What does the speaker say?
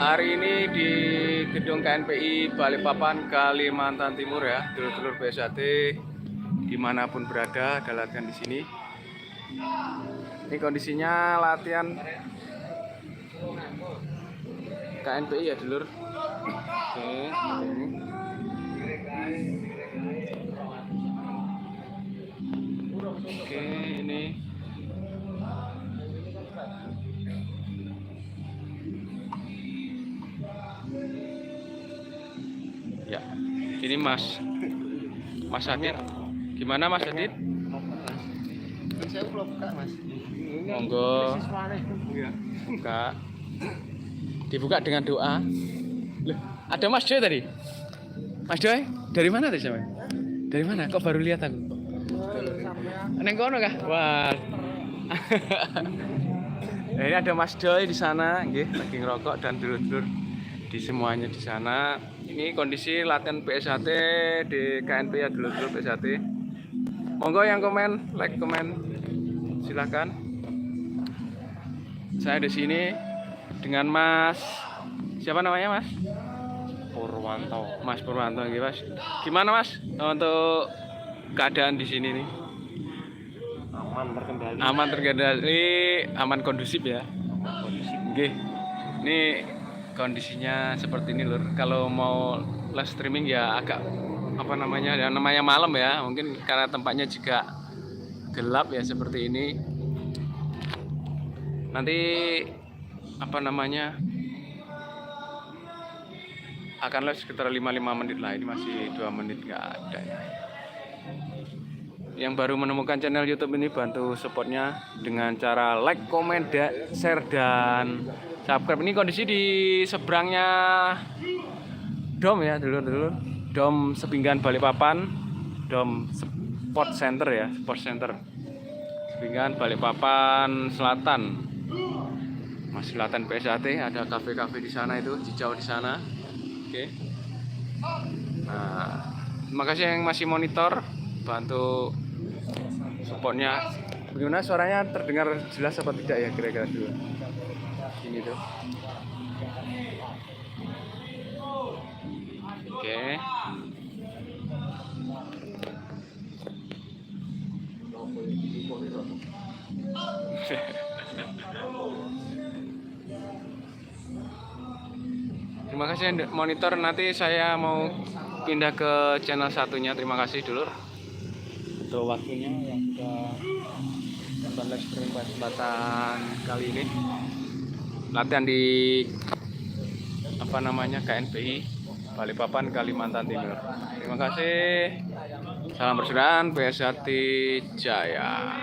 Hari ini di gedung KNPI Balikpapan, Kalimantan Timur ya, dulur-dulur BSAT dimanapun berada, ada latihan di sini. Ini kondisinya latihan KNPI ya, dulur. Oke, ini. Oke, ini. Ya, ini Mas Adit. Gimana Mas Adit? Saya belum buka, Mas. Monggo. Buka. Dibuka dengan doa. Loh, ada Mas Joy tadi. Mas Joy, dari mana tadi sampai? Dari mana? Kok baru lihat aku? Neng kono kah? Wah. Nah, ini ada Mas Joy di sana, nggih, lagi ngerokok dan dulur-dulur di semuanya di sana. Ini kondisi latihan BSAT di KNP ya, dulur-dulur BSAT. Monggo yang komen, like, komen, silakan. Saya di sini dengan Mas, siapa namanya Mas? Purwanto. Mas Purwanto, gitu Mas. Gimana Mas untuk keadaan di sini nih? Aman terkendali. Aman terkendali, aman kondusif ya. Kondisi. Oke, ini kondisinya seperti ini lur. Kalau mau live streaming ya agak apa namanya, ya namanya malam ya. Mungkin karena tempatnya juga gelap ya seperti ini. Nanti apa namanya akan live sekitar 5 menit lah. Ini masih 2 menit nggak ada ya. Yang baru menemukan channel YouTube ini bantu supportnya dengan cara like, comment, share dan subscribe. Ini kondisi di seberangnya Dom ya, dulur-dulur. Dom Sepinggan Balikpapan, Dom Sport Center ya, Sport Center. Sepinggan Balikpapan Selatan. Masih latihan PSAT, ada kafe-kafe di sana itu, hijau di sana. Oke. Nah, terima kasih yang masih monitor, bantu supportnya. Bagaimana suaranya, terdengar jelas apa tidak ya kira-kira dulu? Ini tuh. Oke. Terima kasih monitor, nanti saya mau pindah ke channel satunya. Terima kasih dulur untuk waktunya yang sudah nonton live streaming kesempatan kali ini. Latihan di apa namanya KNPI Balikpapan, Kalimantan Timur. Terima kasih. Salam persaudaraan BSAT Jaya.